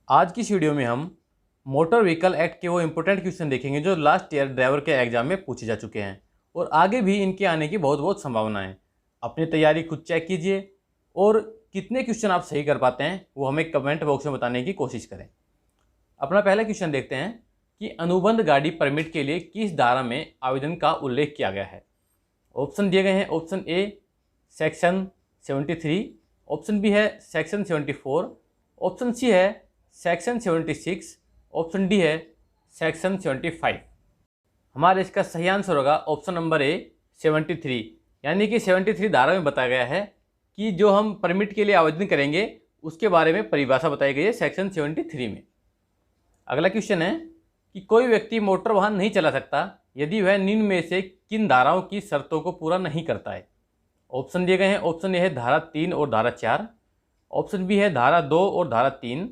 आज की इस वीडियो में हम मोटर व्हीकल एक्ट के वो इंपॉर्टेंट क्वेश्चन देखेंगे जो लास्ट ईयर ड्राइवर के एग्जाम में पूछे जा चुके हैं और आगे भी इनके आने की बहुत बहुत संभावना है। अपनी तैयारी खुद चेक कीजिए और कितने क्वेश्चन आप सही कर पाते हैं वो हमें कमेंट बॉक्स में बताने की कोशिश करें। अपना पहला क्वेश्चन देखते हैं कि अनुबंध गाड़ी परमिट के लिए किस धारा में आवेदन का उल्लेख किया गया है। ऑप्शन दिए गए हैं। Option A section 73, option B है सेक्शन 74, ऑप्शन सी है सेक्शन 76, ऑप्शन डी है सेक्शन 75। हमारे इसका सही आंसर होगा ऑप्शन नंबर ए 73, यानी कि 73 धारा में बताया गया है कि जो हम परमिट के लिए आवेदन करेंगे उसके बारे में परिभाषा बताई गई है सेक्शन 73 में। अगला क्वेश्चन है कि कोई व्यक्ति मोटर वाहन नहीं चला सकता यदि वह निम्न में से किन धाराओं की शर्तों को पूरा नहीं करता है। ऑप्शन दिए गए हैं। ऑप्शन ए है धारा 3 और धारा 4, ऑप्शन बी है धारा 2 और धारा 3,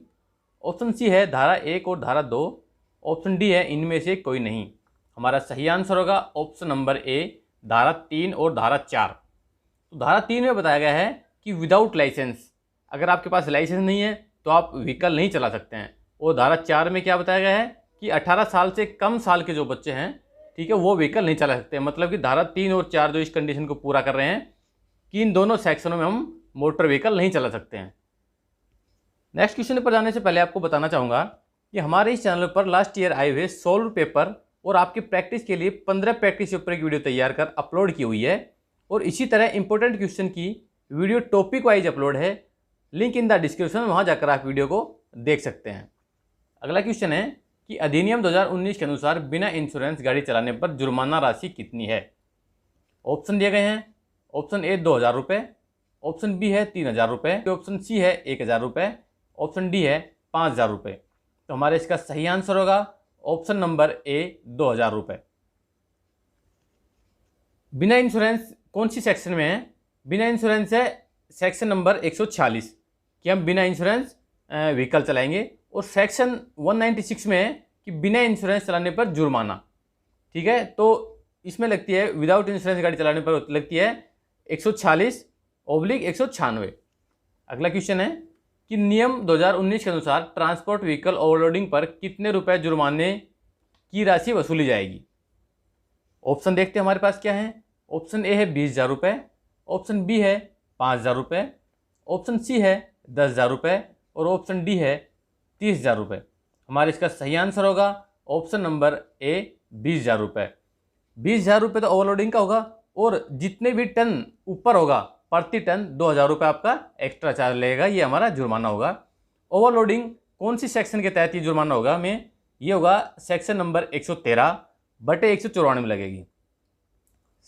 ऑप्शन सी है धारा 1 और धारा 2, ऑप्शन डी है इनमें से कोई नहीं। हमारा सही आंसर होगा ऑप्शन नंबर ए धारा 3 और धारा 4। तो धारा 3 में बताया गया है कि विदाउट लाइसेंस, अगर आपके पास लाइसेंस नहीं है तो आप व्हीकल नहीं चला सकते हैं। और धारा 4 में क्या बताया गया है कि 18 साल से कम साल के जो बच्चे हैं, ठीक है, वो व्हीकल नहीं चला सकते। मतलब कि धारा 3 और 4 जो इस कंडीशन को पूरा कर रहे हैं कि इन दोनों सेक्शनों में हम मोटर व्हीकल नहीं चला सकते हैं। नेक्स्ट क्वेश्चन पर जाने से पहले आपको बताना चाहूँगा कि हमारे इस चैनल पर लास्ट ईयर आए हुए सोल्व पेपर और आपकी प्रैक्टिस के लिए 15 प्रैक्टिस पेपर की वीडियो तैयार कर अपलोड की हुई है और इसी तरह इंपॉर्टेंट क्वेश्चन की वीडियो टॉपिक वाइज अपलोड है। लिंक इन द डिस्क्रिप्शन, वहाँ जाकर आप वीडियो को देख सकते हैं। अगला क्वेश्चन है कि अधिनियम 2019 के अनुसार बिना इंश्योरेंस गाड़ी चलाने पर जुर्माना राशि कितनी है। ऑप्शन दिए गए हैं। ऑप्शन ए 2000 रुपये, ऑप्शन बी है 3000 रुपये, ऑप्शन सी है 1000 रुपये, ऑप्शन डी है 5000 रुपये। तो हमारे इसका सही आंसर होगा ऑप्शन नंबर ए 2000 रुपये। बिना इंश्योरेंस कौन सी सेक्शन में है? बिना इंश्योरेंस है सेक्शन नंबर 146 कि हम बिना इंश्योरेंस व्हीकल चलाएंगे, और सेक्शन 196 में है कि बिना इंश्योरेंस चलाने पर जुर्माना। ठीक है, तो इसमें लगती है विदाउट इंश्योरेंस गाड़ी चलाने पर लगती है 146/196। अगला क्वेश्चन है कि नियम 2019 के अनुसार ट्रांसपोर्ट व्हीकल ओवरलोडिंग पर कितने रुपए जुर्माने की राशि वसूली जाएगी। ऑप्शन देखते हैं हमारे पास क्या है। ऑप्शन ए है 20,000 रुपये, ऑप्शन बी है 5,000 रुपये, ऑप्शन सी है 10,000 रुपये और ऑप्शन डी है 30,000 रुपये। हमारे इसका सही आंसर होगा ऑप्शन नंबर ए 20,000 रुपये। 20,000 रुपये तो ओवरलोडिंग का होगा और जितने भी टन ऊपर होगा प्रति टन 2,000 रुपये आपका एक्स्ट्रा चार्ज लगेगा, ये हमारा जुर्माना होगा। ओवरलोडिंग कौन सी सेक्शन के तहत ये जुर्माना होगा हमें? ये होगा सेक्शन नंबर 113/194 में लगेगी।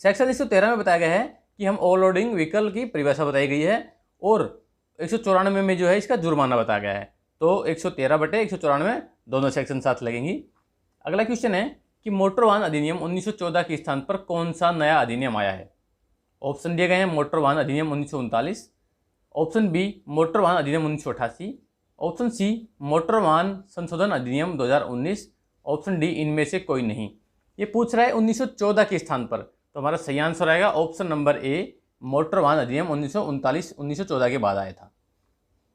सेक्शन 113 में बताया गया है कि हम ओवरलोडिंग व्हीकल की परिभाषा बताई गई है और 194 में जो है इसका जुर्माना बताया गया है। तो 113/194 दोनों सेक्शन साथ लगेंगी। अगला क्वेश्चन है कि मोटर वाहन अधिनियम 1914 के स्थान पर कौन सा नया अधिनियम आया है। ऑप्शन दिए गए हैं। मोटर वाहन अधिनियम 1939, ऑप्शन बी मोटर वाहन अधिनियम 1988, ऑप्शन सी मोटर वाहन संशोधन अधिनियम 2019, ऑप्शन डी इनमें से कोई नहीं। ये पूछ रहा है 1914 के स्थान पर, तो हमारा सही आंसर आएगा ऑप्शन नंबर ए मोटर वाहन अधिनियम 1919 के बाद आया था।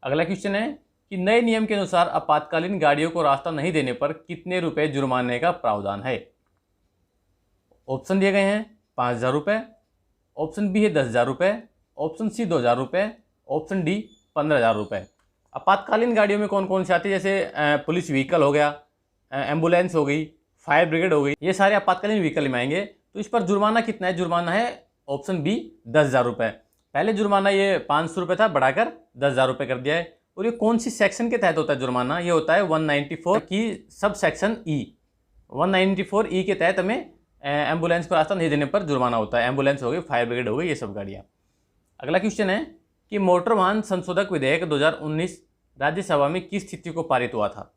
अगला क्वेश्चन है कि नए नियम के अनुसार आपातकालीन गाड़ियों को रास्ता नहीं देने पर कितने रुपए जुर्माने का प्रावधान है। ऑप्शन दिए गए हैं 5,000 रुपये, ऑप्शन बी है 10,000 रुपये, ऑप्शन सी 2,000 रुपये, ऑप्शन डी 15,000 रुपये। आपातकालीन गाड़ियों में कौन कौन से आते हैं? जैसे पुलिस व्हीकल हो गया, एम्बुलेंस हो गई, फायर ब्रिगेड हो गई, ये सारे आपातकालीन व्हीकल में आएंगे। तो इस पर जुर्माना कितना है? जुर्माना है ऑप्शन बी 10,000 रुपये। पहले जुर्माना ये 500 रुपये था, बढ़ाकर 10,000 रुपये कर दिया है। और ये कौन सी सेक्शन के तहत होता है जुर्माना? ये होता है 194 की सब सेक्शन ई। 194 ई के तहत हमें एम्बुलेंस को रास्ता नहीं देने पर जुर्माना होता है। एम्बुलेंस हो गई, फायर ब्रिगेड हो गई, ये सब गाड़ियाँ। अगला क्वेश्चन है कि मोटर वाहन संशोधक विधेयक 2019 राज्यसभा में किस तिथि को पारित हुआ था।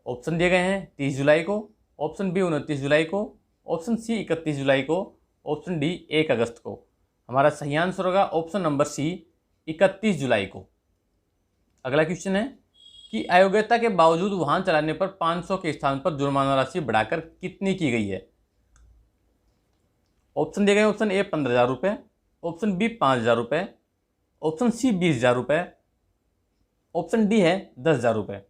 ऑप्शन दिए गए हैं 30 जुलाई को, ऑप्शन बी 29 जुलाई को, ऑप्शन सी 31 जुलाई को, ऑप्शन डी 1 अगस्त को। हमारा सही आंसर होगा ऑप्शन नंबर सी 31 जुलाई को। अगला क्वेश्चन है कि अयोग्यता के बावजूद वाहन चलाने पर 500 के स्थान पर जुर्माना राशि बढ़ाकर कितनी की गई है। ऑप्शन दिए गए। ऑप्शन ए 15,000 रुपये, ऑप्शन बी 5,000 रुपये, ऑप्शन सी 20,000 रुपये, ऑप्शन डी है 10,000 रुपये।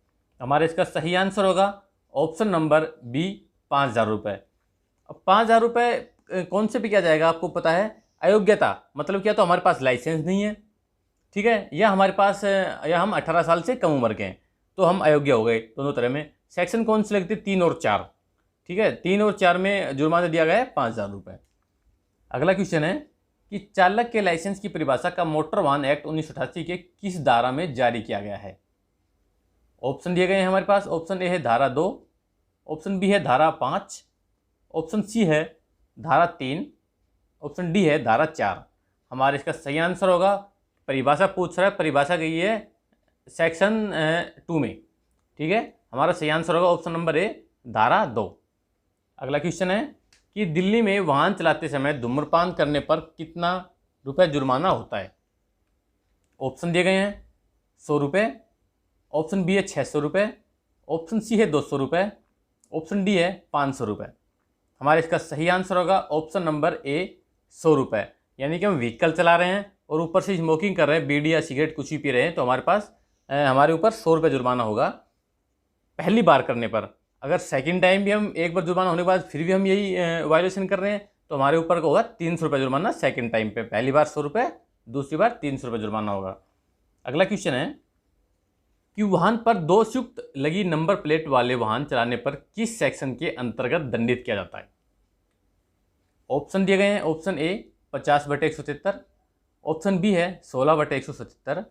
हमारा इसका सही आंसर होगा ऑप्शन नंबर बी, 5,000 रुपये। अब 5,000 रुपये कौन से पे किया जाएगा आपको पता है? अयोग्यता मतलब क्या, तो हमारे पास लाइसेंस नहीं है, ठीक है, या हमारे पास या हम 18 साल से कम उम्र के हैं, तो हम अयोग्य हो गए दोनों तरह में। सेक्शन कौन से लगते? 3 और 4, ठीक है, 3 और 4 में जुर्माना दिया गया है 5,000 रुपये। अगला क्वेश्चन है कि चालक के लाइसेंस की परिभाषा का मोटर वाहन एक्ट 1988 के किस धारा में जारी किया गया है? ऑप्शन दिए गए हैं हमारे पास। ऑप्शन ए है धारा 2, ऑप्शन बी है धारा 5, ऑप्शन सी है धारा 3, ऑप्शन डी है धारा 4। हमारा इसका सही आंसर होगा, परिभाषा पूछ रहा है, परिभाषा गई है सेक्शन 2 में, ठीक है, हमारा सही आंसर होगा ऑप्शन नंबर ए, धारा 2। अगला क्वेश्चन है कि दिल्ली में वाहन चलाते समय धूम्रपान करने पर कितना रुपये जुर्माना होता है? ऑप्शन दिए गए हैं 100 रुपये, ऑप्शन बी है 600 रुपये, ऑप्शन सी है 200 रुपये, ऑप्शन डी है 500 रुपये। हमारा इसका सही आंसर होगा ऑप्शन नंबर ए, 100 रुपये। यानी कि हम व्हीकल चला रहे हैं और ऊपर से स्मोकिंग कर रहे हैं, बीड़ी या सिगरेट कुछ भी पी रहे हैं, तो हमारे पास हमारे ऊपर 100 रुपये जुर्माना होगा पहली बार करने पर। अगर सेकंड टाइम भी हम एक बार जुर्माना होने के बाद फिर भी हम यही वायलेशन कर रहे हैं, तो हमारे ऊपर होगा 300 रुपये जुर्माना सेकंड टाइम पे। पहली बार 100 रुपये, दूसरी बार 300 रुपये जुर्माना होगा। अगला क्वेश्चन है कि वाहन पर दोषयुक्त लगी नंबर प्लेट वाले वाहन चलाने पर किस सेक्शन के अंतर्गत दंडित किया जाता है? ऑप्शन दिए गए हैं। ऑप्शन ए 50/177, ऑप्शन बी है 16/177,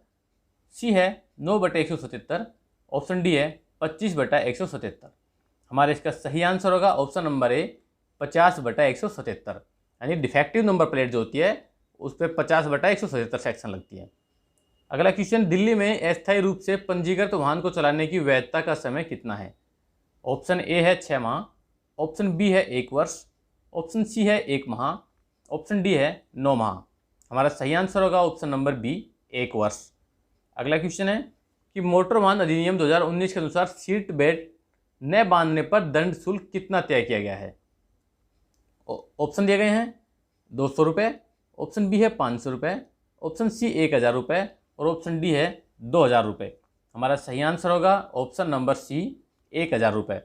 सी है 9/177, ऑप्शन डी है 25/177। हमारे इसका सही आंसर होगा ऑप्शन नंबर ए, 50/177। यानी डिफेक्टिव नंबर प्लेट जो होती है उस पर 50/177 सेक्शन लगती है। अगला क्वेश्चन, दिल्ली में अस्थायी रूप से पंजीकृत वाहन को चलाने की वैधता का समय कितना है? ऑप्शन ए है 6 माह, ऑप्शन बी है 1 वर्ष, ऑप्शन सी है 1 माह, ऑप्शन डी है 9 माह। हमारा सही आंसर होगा ऑप्शन नंबर बी, 1 वर्ष। अगला क्वेश्चन है कि मोटर वाहन अधिनियम 2019 के अनुसार सीट बेल्ट न बांधने पर दंड शुल्क कितना तय किया गया है? ऑप्शन दिए गए हैं 200 रुपये, ऑप्शन बी है 500 रुपये, ऑप्शन सी 1000 रुपये और ऑप्शन डी है 2000 रुपये। हमारा सही आंसर होगा ऑप्शन नंबर सी, 1000 रुपये।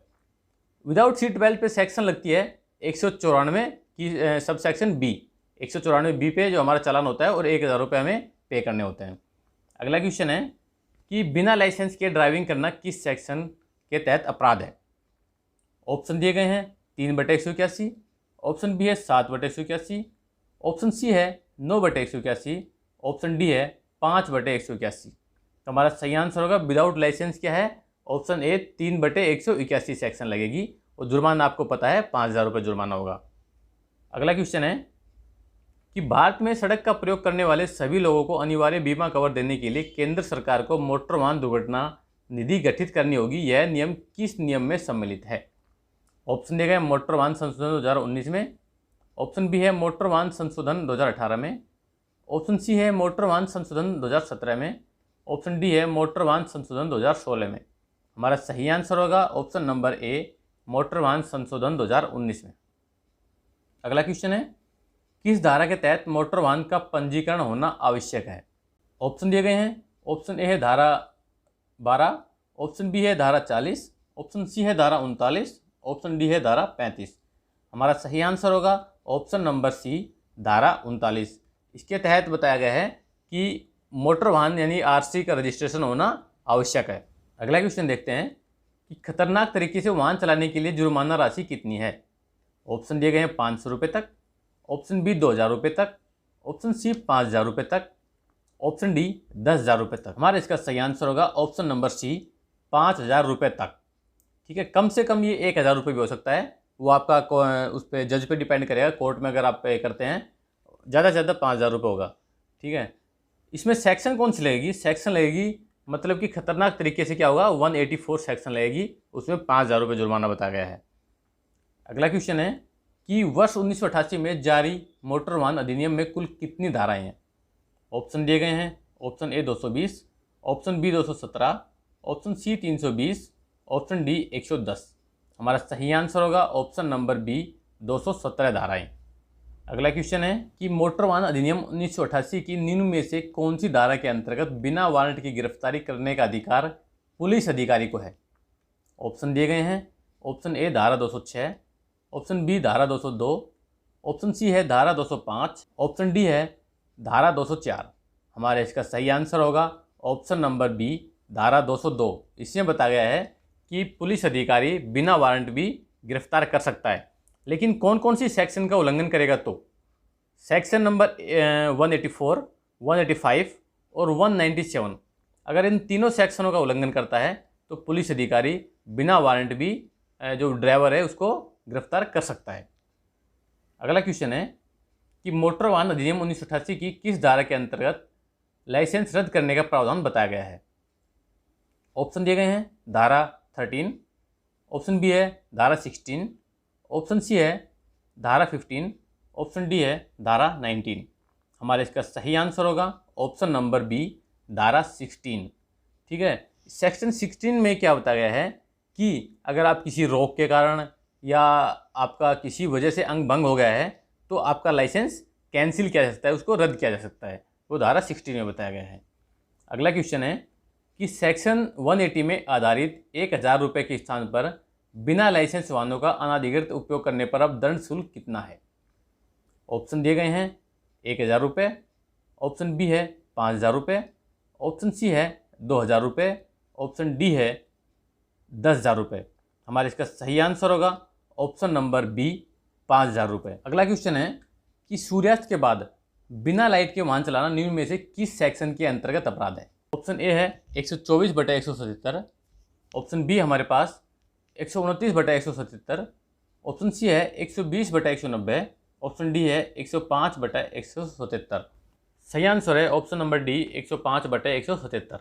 विदाउट सीट बेल्ट पे सेक्शन लगती है 194 की सब सेक्शन बी, 194 बी पे जो हमारा चालान होता है और 1000 रुपये हमें पे करने होते हैं। अगला क्वेश्चन है कि बिना लाइसेंस के ड्राइविंग करना किस सेक्शन के तहत अपराध है? ऑप्शन दिए गए हैं 3/181, ऑप्शन बी है 7/181, ऑप्शन सी है 9/181, ऑप्शन डी है 5/181। तो हमारा सही आंसर होगा विदाउट लाइसेंस क्या है? ऑप्शन ए, 3/181 सेक्शन लगेगी और जुर्माना आपको पता है 5,000 रुपये जुर्माना होगा। अगला क्वेश्चन है कि भारत में सड़क का प्रयोग करने वाले सभी लोगों को अनिवार्य बीमा कवर देने के लिए केंद्र सरकार को मोटर वाहन दुर्घटना निधि गठित करनी होगी। यह नियम किस नियम में सम्मिलित है? ऑप्शन दिए गए मोटर वाहन संशोधन 2019 में, ऑप्शन बी है मोटर वाहन संशोधन 2018 में, ऑप्शन सी है मोटर वाहन संशोधन 2017 में, ऑप्शन डी है मोटर वाहन संशोधन 2016 में। हमारा सही आंसर होगा ऑप्शन नंबर ए, मोटर वाहन संशोधन 2019 में। अगला क्वेश्चन है किस धारा के तहत मोटर वाहन का पंजीकरण होना आवश्यक है? ऑप्शन दिए गए हैं। ऑप्शन ए है धारा 12, ऑप्शन बी है धारा 40, ऑप्शन सी है धारा 39, ऑप्शन डी है धारा 35। हमारा सही आंसर होगा ऑप्शन नंबर सी, धारा 39। इसके तहत बताया गया है कि मोटर वाहन यानी आरसी का रजिस्ट्रेशन होना आवश्यक है। अगला क्वेश्चन देखते हैं कि खतरनाक तरीके से वाहन चलाने के लिए जुर्माना राशि कितनी है? ऑप्शन दिए गए हैं 500 रुपये तक, ऑप्शन बी 2000 रुपये तक, ऑप्शन सी 5000 रुपये तक, ऑप्शन डी 10,000 रुपये तक। हमारा इसका सही आंसर होगा ऑप्शन नंबर सी, 5000 रुपये तक। ठीक है, कम से कम ये 1000 रुपये भी हो सकता है, वो आपका उस पर जज पे डिपेंड करेगा। कोर्ट में अगर आप पे करते हैं ज़्यादा से ज़्यादा 5000 रुपये होगा। ठीक है, इसमें सेक्शन कौन सी लगेगी? सेक्शन लगेगी मतलब कि खतरनाक तरीके से क्या होगा, 184 सेक्शन लगेगी, उसमें 5000 रुपये जुर्माना बताया गया है। अगला क्वेश्चन है कि वर्ष 1988 में जारी मोटर वाहन अधिनियम में कुल कितनी धाराएं हैं? ऑप्शन दिए गए हैं। Option A 220, option B 217, option C 320, option D 110। हमारा सही आंसर होगा ऑप्शन नंबर बी, 217 धाराएं। अगला क्वेश्चन है कि मोटर वाहन अधिनियम 1988 की निम्न में से कौन सी धारा के अंतर्गत बिना वारंट की गिरफ्तारी करने का अधिकार पुलिस अधिकारी को है? ऑप्शन दिए गए हैं। ऑप्शन ए धारा 206, ऑप्शन बी धारा 202, ऑप्शन सी है धारा 205, ऑप्शन डी है धारा 204। हमारे इसका सही आंसर होगा ऑप्शन नंबर बी धारा 202। इसमें बताया गया है कि पुलिस अधिकारी बिना वारंट भी गिरफ्तार कर सकता है, लेकिन कौन कौन सी सेक्शन का उल्लंघन करेगा? तो सेक्शन नंबर 184, 185 और 197, अगर इन तीनों सेक्शनों का उल्लंघन करता है तो पुलिस अधिकारी बिना वारंट भी जो ड्राइवर है उसको गिरफ्तार कर सकता है। अगला क्वेश्चन है कि मोटर वाहन अधिनियम 1988 की किस धारा के अंतर्गत लाइसेंस रद्द करने का प्रावधान बताया गया है? ऑप्शन दिए गए हैं धारा 13, ऑप्शन बी है धारा 16, ऑप्शन सी है धारा 15, ऑप्शन डी है धारा 19। हमारे इसका सही आंसर होगा ऑप्शन नंबर बी धारा 16। ठीक है, सेक्शन 16 में क्या बताया गया है कि अगर आप किसी रोक के कारण या आपका किसी वजह से अंग भंग हो गया है तो आपका लाइसेंस कैंसिल किया जा सकता है, उसको रद्द किया जा सकता है, वो धारा 16 में बताया गया है। अगला क्वेश्चन है कि सेक्शन 180 में आधारित 1000 रुपये के स्थान पर बिना लाइसेंस वाहनों का अनाधिकृत उपयोग करने पर अब दंड शुल्क कितना है? ऑप्शन दिए गए हैं 1000 रुपये, ऑप्शन बी है 5000 रुपये, ऑप्शन सी है 2000 रुपये, ऑप्शन डी है 10,000 रुपये। हमारे इसका सही आंसर होगा ऑप्शन नंबर बी 5000 रुपये। अगला क्वेश्चन है कि सूर्यास्त के बाद बिना लाइट के वाहन चलाना निम्न में से किस सेक्शन के अंतर्गत अपराध है? ऑप्शन ए है 124/177, ऑप्शन बी हमारे पास 129/177, ऑप्शन सी है 120/190, ऑप्शन डी है 105/177। सही आंसर है ऑप्शन नंबर डी 105/177।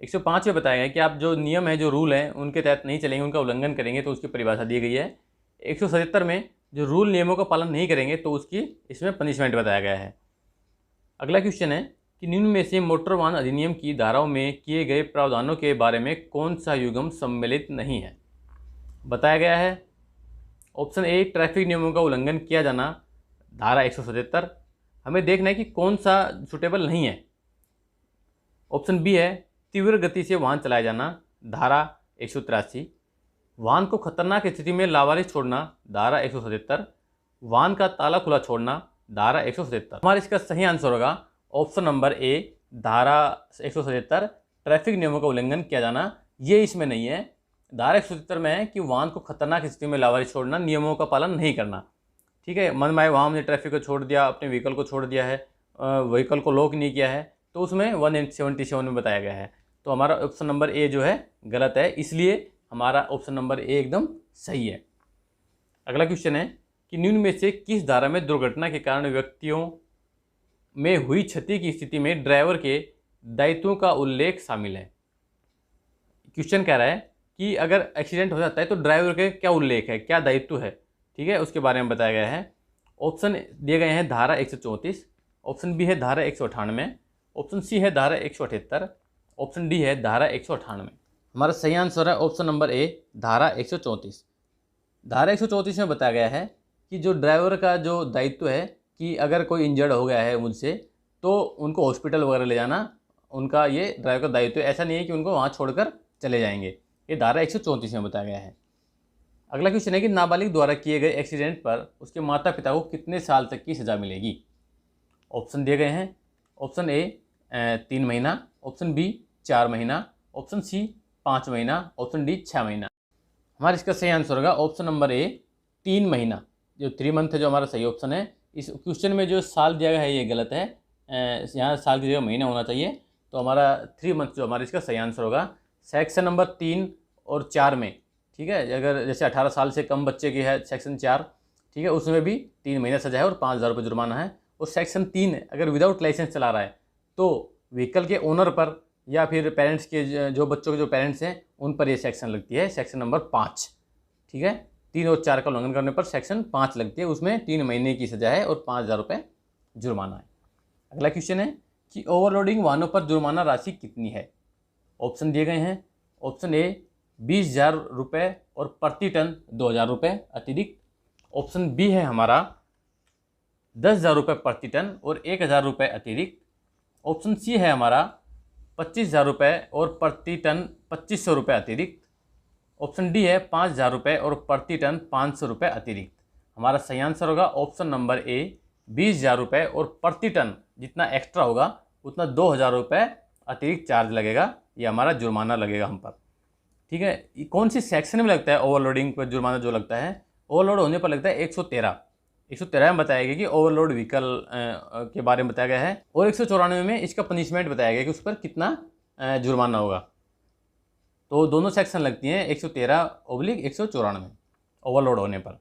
105 में बताया गया कि आप जो नियम है, जो रूल है, उनके तहत नहीं चलेंगे, उनका उल्लंघन करेंगे तो उसकी परिभाषा दी गई है। 177 में जो रूल नियमों का पालन नहीं करेंगे तो उसकी इसमें पनिशमेंट बताया गया है। अगला क्वेश्चन है कि निम्न में से मोटर वाहन अधिनियम की धाराओं में किए गए प्रावधानों के बारे में कौन सा युग्म सम्मिलित नहीं है? बताया गया है ऑप्शन ए ट्रैफिक नियमों का उल्लंघन किया जाना, धारा 177। हमें देखना है कि कौन सा सुटेबल नहीं है। ऑप्शन बी है तीव्र गति से वाहन चलाया जाना, धारा 183। वाहन को खतरनाक स्थिति में लावारिस छोड़ना, धारा 177। वाहन का ताला खुला छोड़ना, धारा 177। हमारा इसका सही आंसर होगा ऑप्शन नंबर ए धारा 177, ट्रैफिक नियमों का उल्लंघन किया जाना। ये इसमें नहीं है। धारा 177 में है कि वाहन को खतरनाक स्थिति में लावारिस छोड़ना, नियमों का पालन नहीं करना। ठीक है, मनमाए वाहन ने ट्रैफिक को छोड़ दिया, अपने व्हीकल को छोड़ दिया है, व्हीकल को लॉक नहीं किया है, तो उसमें 177 में बताया गया है। तो हमारा ऑप्शन नंबर ए जो है गलत है, इसलिए हमारा ऑप्शन नंबर ए एकदम सही है। अगला क्वेश्चन है कि निम्न में से किस धारा में दुर्घटना के कारण व्यक्तियों में हुई क्षति की स्थिति में ड्राइवर के दायित्वों का उल्लेख शामिल है? क्वेश्चन कह रहा है कि अगर एक्सीडेंट हो जाता है तो ड्राइवर के क्या उल्लेख है, क्या दायित्व है, ठीक है, उसके बारे में बताया गया है। ऑप्शन दिए गए हैं धारा 134, ऑप्शन बी है धारा 198, ऑप्शन सी है धारा 178, ऑप्शन डी है धारा 198। हमारा सही आंसर है ऑप्शन नंबर ए धारा 134। धारा 134 में बताया गया है कि जो ड्राइवर का जो दायित्व है कि अगर कोई इंजर्ड हो गया है मुझसे तो उनको हॉस्पिटल वगैरह ले जाना, उनका ये ड्राइवर का दायित्व है। ऐसा नहीं है कि उनको वहाँ छोड़कर चले जाएंगे। ये धारा 134 में बताया गया है। अगला क्वेश्चन है कि नाबालिग द्वारा किए गए एक्सीडेंट पर उसके माता पिता को कितने साल तक की सज़ा मिलेगी? ऑप्शन दिए गए हैं ऑप्शन ए 3 महीना, ऑप्शन बी 4 महीना, ऑप्शन सी 5 महीना, ऑप्शन डी 6 महीना। हमारा इसका सही आंसर होगा ऑप्शन नंबर ए 3 महीना। जो 3 मंथ है जो हमारा सही ऑप्शन है। इस क्वेश्चन में जो साल दिया गया है ये गलत है, यहाँ साल की जगह महीना होना चाहिए। तो हमारा 3 मंथ जो हमारा इसका सही आंसर होगा। सेक्शन नंबर 3 और 4 में, ठीक है, अगर जैसे 18 साल से कम बच्चे की है सेक्शन 4, ठीक है, उसमें भी 3 महीना सजा है और 5000 रुपये जुर्माना है। और सेक्शन 3 अगर विदाउट लाइसेंस चला रहा है तो व्हीकल के ओनर पर या फिर पेरेंट्स के जो बच्चों के जो पेरेंट्स हैं उन पर ये सेक्शन लगती है, सेक्शन नंबर 5। ठीक है, 3 और 4 का उल्लंघन करने पर सेक्शन 5 लगती है, उसमें 3 महीने की सजा है और 5000 रुपये जुर्माना है। अगला क्वेश्चन है कि ओवरलोडिंग वाहनों पर जुर्माना राशि कितनी है? ऑप्शन दिए गए हैं ऑप्शन ए 20,000 रुपये और प्रति टन 2,000 रुपये अतिरिक्त, ऑप्शन बी है हमारा 10,000 रुपये प्रति टन और 1,000 रुपये अतिरिक्त, ऑप्शन सी है हमारा 25,000 रुपये और प्रति टन 2500 रुपये अतिरिक्त, ऑप्शन डी है 5,000 रुपये और प्रति टन 500 रुपये अतिरिक्त। हमारा सही आंसर होगा ऑप्शन नंबर ए 20,000 रुपये और प्रति टन जितना एक्स्ट्रा होगा उतना 2,000 रुपये अतिरिक्त चार्ज लगेगा, ये हमारा जुर्माना लगेगा हम पर। ठीक है, कौन सी सेक्शन में लगता है ओवरलोडिंग पर जुर्माना जो लगता है? ओवरलोड होने पर लगता है 113 में बताया गया कि ओवरलोड व्हीकल के बारे में बताया गया है, और 194 में इसका पनिशमेंट बताया गया कि उस पर कितना जुर्माना होगा। तो दोनों सेक्शन लगती हैं 113/194 ओवरलोड होने पर।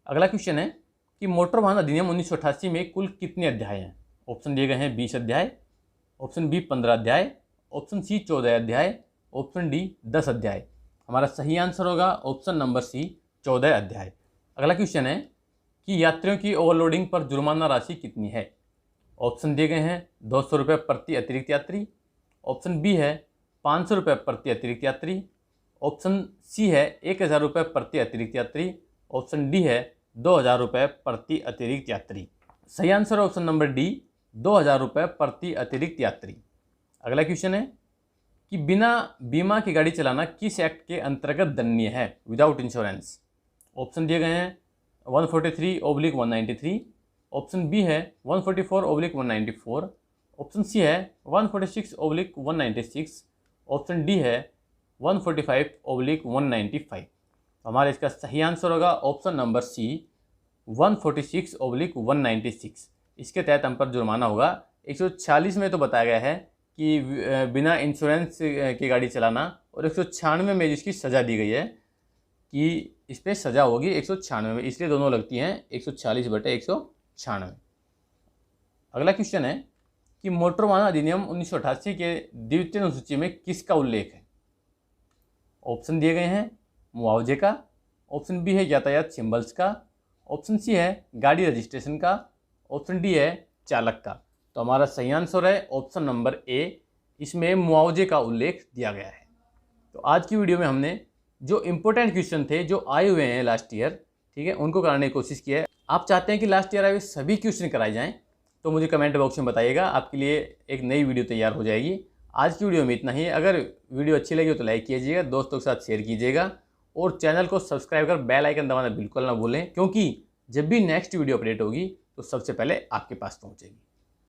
अगला क्वेश्चन है कि मोटर वाहन अधिनियम 1988 में कुल कितने अध्याय हैं? ऑप्शन दिए गए हैं 20 अध्याय, ऑप्शन बी 15 अध्याय, ऑप्शन सी 14 अध्याय, ऑप्शन डी 10 अध्याय। हमारा सही आंसर होगा ऑप्शन नंबर सी 14 अध्याय। अगला क्वेश्चन है कि यात्रियों की ओवरलोडिंग पर जुर्माना राशि कितनी है? ऑप्शन दिए गए हैं 200 रुपये प्रति अतिरिक्त यात्री, ऑप्शन बी है 500 रुपये प्रति अतिरिक्त यात्री, ऑप्शन सी है 1,000 रुपये प्रति अतिरिक्त यात्री, ऑप्शन डी है 2,000 रुपये प्रति अतिरिक्त यात्री। सही आंसर है ऑप्शन नंबर डी 2,000 रुपये प्रति अतिरिक्त यात्री। अगला क्वेश्चन है कि बिना बीमा की गाड़ी चलाना किस एक्ट के अंतर्गत दंडनीय है? Without insurance. ऑप्शन दिए गए हैं 143/193, ऑप्शन बी है 144/194, ऑप्शन सी है 146/196, ऑप्शन डी है 145/195। हमारा इसका सही आंसर होगा ऑप्शन नंबर सी 146/196। इसके तहत हम पर जुर्माना होगा। 146 में तो बताया गया है कि बिना इंश्योरेंस की गाड़ी चलाना, और 196 में जिसकी सज़ा दी गई है कि इस पर सज़ा होगी 196 में, इसलिए दोनों लगती हैं 146/196। अगला क्वेश्चन है कि मोटर वाहन अधिनियम 1988 के द्वितीय अनुसूची में किसका उल्लेख है? ऑप्शन दिए गए हैं मुआवजे का, ऑप्शन बी है यातायात सिंबल्स का, ऑप्शन सी है गाड़ी रजिस्ट्रेशन का, ऑप्शन डी है चालक का। तो हमारा सही आंसर है ऑप्शन नंबर ए, इसमें मुआवजे का उल्लेख दिया गया है। तो आज की वीडियो में हमने जो इम्पोर्टेंट क्वेश्चन थे जो आए हुए हैं लास्ट ईयर, ठीक है, उनको कराने की कोशिश की है। आप चाहते हैं कि लास्ट ईयर आए हुए सभी क्वेश्चन कराए जाएं, तो मुझे कमेंट बॉक्स में बताइएगा, आपके लिए एक नई वीडियो तैयार हो जाएगी। आज की वीडियो में इतना ही। अगर वीडियो अच्छी लगी हो तो लाइक कीजिएगा, दोस्तों के साथ शेयर कीजिएगा, और चैनल को सब्सक्राइब कर बेल आइकन दबाना बिल्कुल ना भूलें, क्योंकि जब भी नेक्स्ट वीडियो अपडेट होगी तो सबसे पहले आपके पास पहुँचेगी।